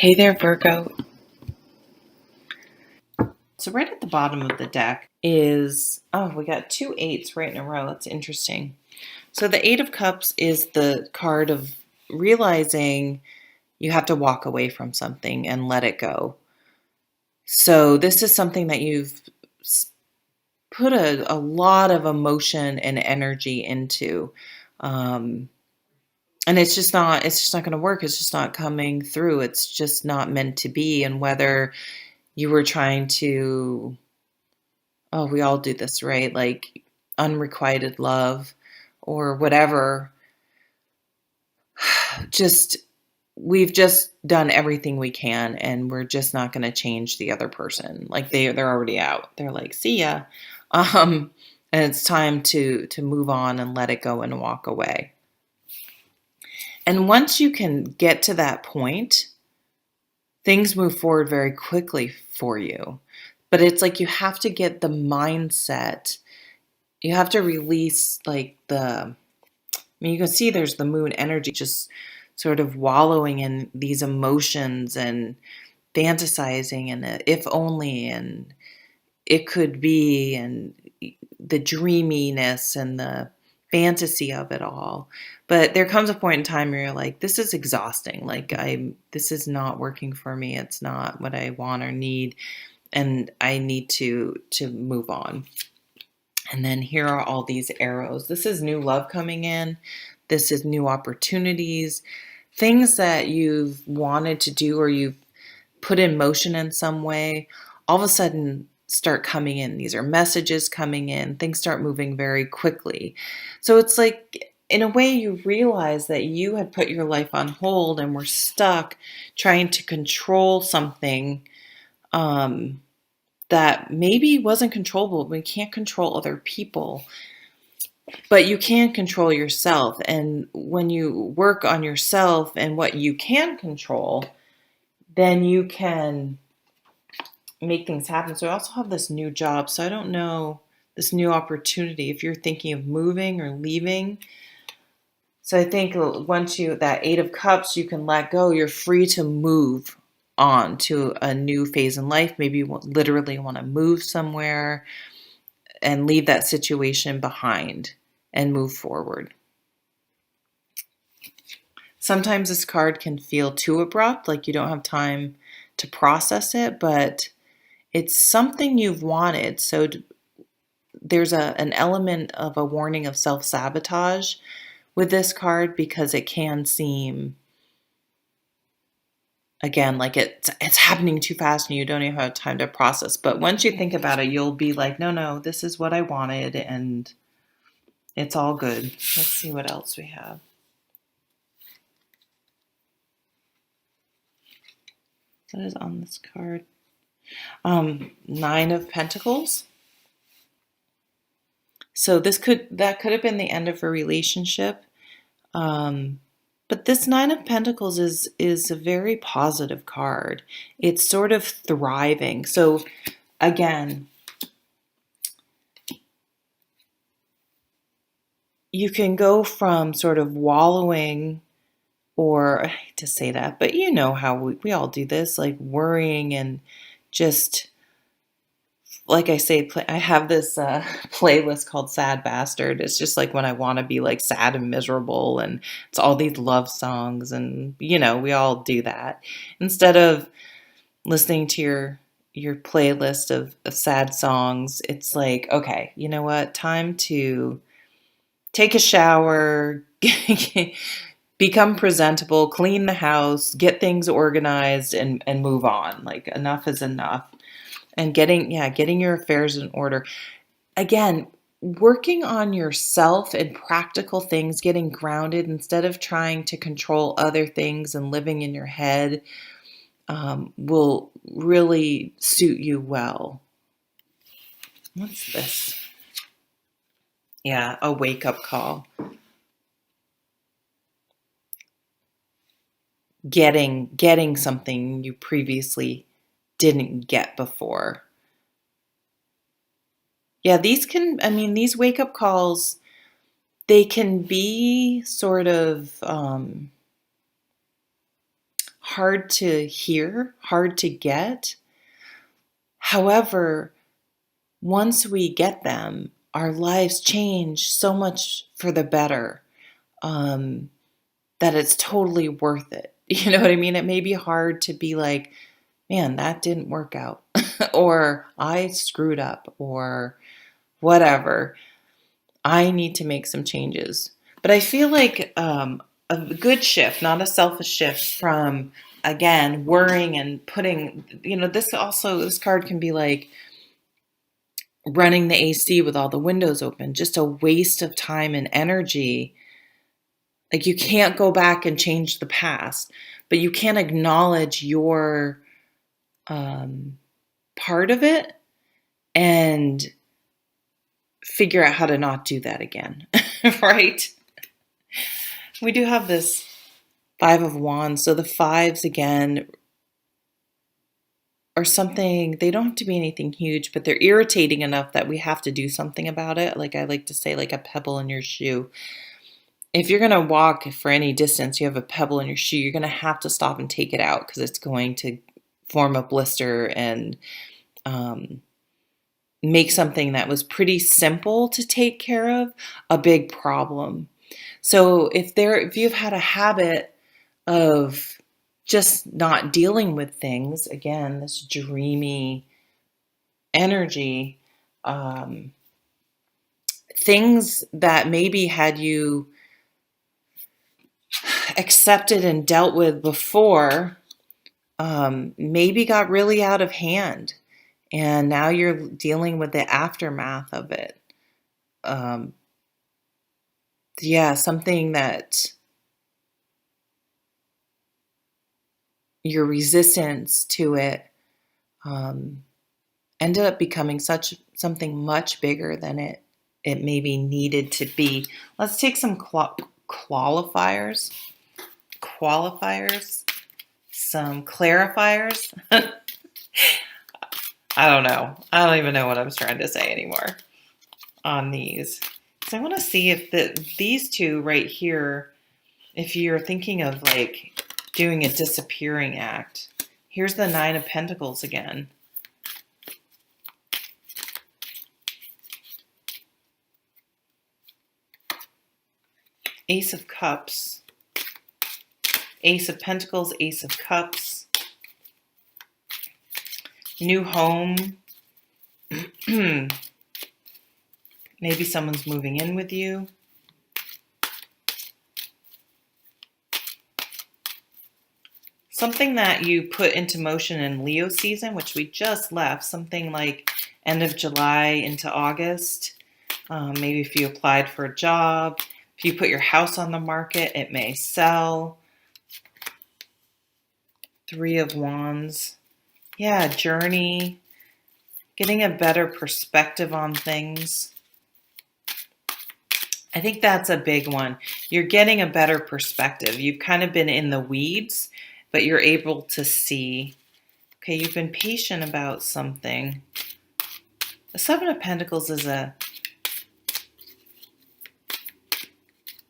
Hey there, Virgo. So right at the bottom of the deck is, we got two eights right in a row. That's interesting. So the Eight of Cups is the card of realizing you have to walk away from something and let it go. So this is something that you've put a lot of emotion and energy into. Um, and it's just not going to work. It's just not coming through. It's just not meant to be. And whether you were trying to, oh, we all do this, right? Like unrequited love or whatever. Just we've just done everything we can and we're just not going to change the other person. Like they're already out. They're like, "See ya." Um and it's time to move on and let it go and walk away. And once you can get to that point, things move forward very quickly for you. But it's like you have to get the mindset. You have to release like you can see there's the moon energy just sort of wallowing in these emotions and fantasizing and if only and it could be and the dreaminess and the fantasy of it all. But there comes a point in time where you're like, this is exhausting. Like this is not working for me. It's not what I want or need. And I need to move on. And then here are all these arrows. This is new love coming in. This is new opportunities, things that you've wanted to do or you've put in motion in some way, all of a sudden start coming in. These are messages coming in. Things start moving very quickly. So it's like, in a way, you realize that you had put your life on hold and were stuck trying to control something that maybe wasn't controllable. We can't control other people, but you can control yourself. And when you work on yourself and what you can control, then you can make things happen. So I also have this new job. So I don't know, this new opportunity, if you're thinking of moving or leaving. So I think once that Eight of Cups, you can let go, you're free to move on to a new phase in life. Maybe you literally want to move somewhere and leave that situation behind and move forward. Sometimes this card can feel too abrupt, like you don't have time to process it, but it's something you've wanted. So there's an element of a warning of self-sabotage with this card because it can seem, again, like it's happening too fast and you don't even have time to process. But once you think about it, you'll be like, no, this is what I wanted and it's all good. Let's see what else we have. What is on this card? Nine of Pentacles. So that could have been the end of a relationship. But this Nine of Pentacles is a very positive card. It's sort of thriving. So again, you can go from sort of wallowing, or I hate to say that, but you know how we all do this, like worrying and just, like I say, I have this playlist called Sad Bastard. It's just like when I want to be like sad and miserable, and it's all these love songs, and we all do that. Instead of listening to your playlist of sad songs, it's like, okay, you know what? Time to take a shower, become presentable, clean the house, get things organized, and move on. Like enough is enough. And getting your affairs in order. Again, working on yourself and practical things, getting grounded instead of trying to control other things and living in your head will really suit you well. What's this? Yeah, a wake-up call. Getting something you previously didn't get before. Yeah, these wake-up calls, they can be sort of hard to hear, hard to get. However, once we get them, our lives change so much for the better, that it's totally worth it. You know what I mean? It may be hard to be like, man, that didn't work out, or I screwed up, or whatever. I need to make some changes. But I feel like a good shift, not a selfish shift from, again, worrying and putting, this card can be like running the AC with all the windows open, just a waste of time and energy. Like, you can't go back and change the past, but you can acknowledge your part of it and figure out how to not do that again, right? We do have this Five of Wands. So the fives, again, are something, they don't have to be anything huge, but they're irritating enough that we have to do something about it. Like I like to say, like a pebble in your shoe. If you're going to walk for any distance, you have a pebble in your shoe, you're going to have to stop and take it out because it's going to form a blister and make something that was pretty simple to take care of a big problem. So if you've had a habit of just not dealing with things, again, this dreamy energy, things that maybe had you accepted and dealt with before, maybe got really out of hand, and now you're dealing with the aftermath of it. Something that your resistance to it ended up becoming something much bigger than it maybe needed to be. Let's take some qualifiers, some clarifiers. I don't know. I don't even know what I was trying to say anymore on these. So I want to see if these two right here, if you're thinking of like doing a disappearing act. Here's the Nine of Pentacles again. Ace of Cups. Ace of Pentacles, Ace of Cups. New home. Maybe someone's moving in with you. Something that you put into motion in Leo season, which we just left, something like end of July into August. Maybe if you applied for a job, if you put your house on the market, it may sell. Three of Wands. Yeah, journey. Getting a better perspective on things. I think that's a big one. You're getting a better perspective. You've kind of been in the weeds, but you're able to see. Okay, you've been patient about something. The Seven of Pentacles is I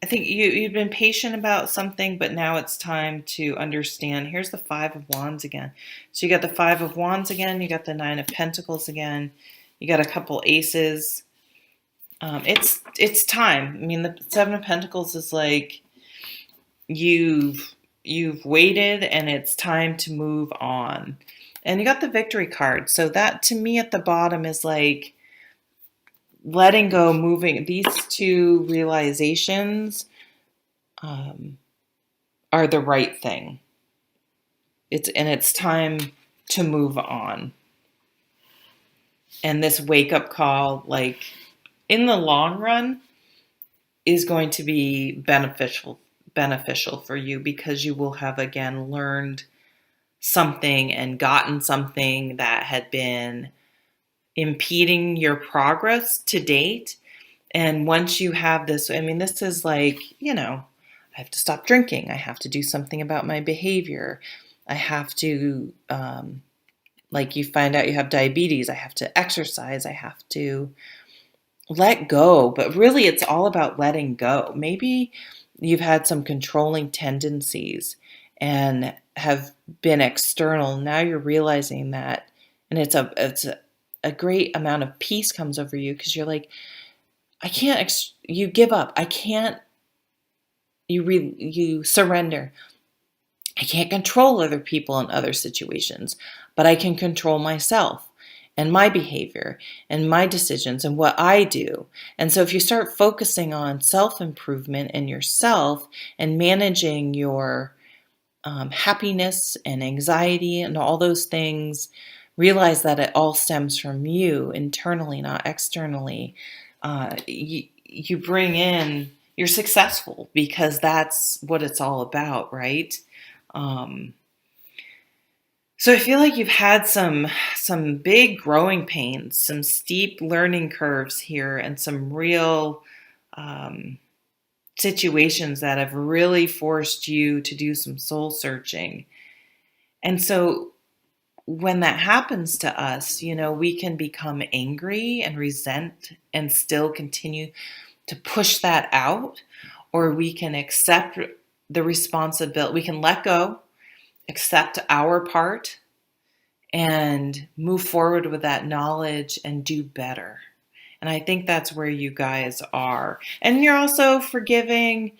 think you've been patient about something, but now it's time to understand. Here's the Five of Wands again. So you got the Five of Wands again. You got the Nine of Pentacles again. You got a couple aces. It's time. I mean, the Seven of Pentacles is like you've waited and it's time to move on. And you got the Victory card. So that to me at the bottom is like letting go, moving. These two realizations are the right thing. It's time to move on. And this wake-up call, like in the long run, is going to be beneficial for you because you will have again learned something and gotten something that had been impeding your progress to date. And once you have this, I mean, this is like, I have to stop drinking. I have to do something about my behavior. I have to, like you find out you have diabetes. I have to exercise. I have to let go. But really, it's all about letting go. Maybe you've had some controlling tendencies and have been external, now you're realizing that, and it's a great amount of peace comes over you because you're like, I can't. You give up. I can't. You surrender. I can't control other people and other situations, but I can control myself and my behavior and my decisions and what I do. And so if you start focusing on self-improvement in yourself and managing your happiness and anxiety and all those things, realize that it all stems from you internally, not externally. You bring in, you're successful because that's what it's all about, right? Um, so I feel like you've had some big growing pains, some steep learning curves here, and some real um, situations that have really forced you to do some soul searching. And so when that happens to us, we can become angry and resent and still continue to push that out, or we can accept the responsibility. We can let go, accept our part, and move forward with that knowledge and do better. And I think that's where you guys are. And you're also forgiving.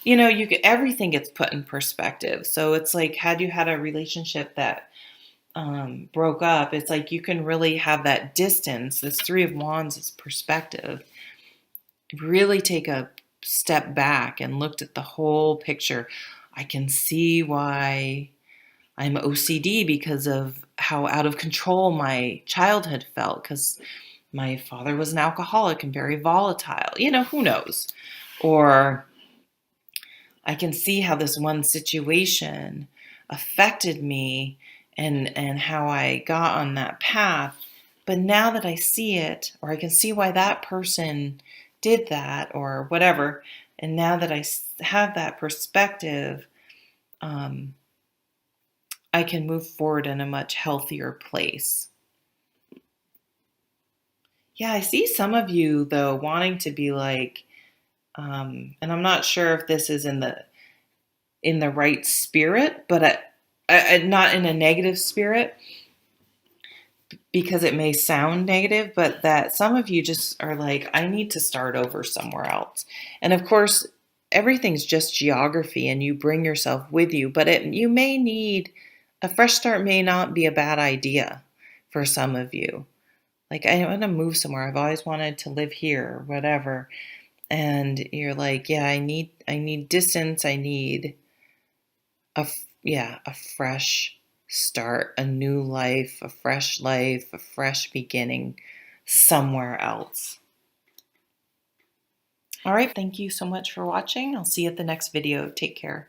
Everything gets put in perspective. So it's like, had you had a relationship that broke up, it's like you can really have that distance. This Three of Wands is perspective. Really take a step back and looked at the whole picture. I can see why I'm OCD because of how out of control my childhood felt, because my father was an alcoholic and very volatile. Who knows? Or I can see how this one situation affected me and how I got on that path. But now that I see it, or I can see why that person did that or whatever, and now that I have that perspective, I can move forward in a much healthier place. Yeah, I see some of you, though, wanting to be like, and I'm not sure if this is in the right spirit, but not in a negative spirit, because it may sound negative, but that some of you just are like, I need to start over somewhere else. And of course, everything's just geography and you bring yourself with you, but you may need a fresh start, may not be a bad idea for some of you. Like, I want to move somewhere. I've always wanted to live here or whatever. And you're like, yeah, I need distance. I need a fresh start, a new life, a fresh life, a fresh beginning somewhere else. All right. Thank you so much for watching. I'll see you at the next video. Take care.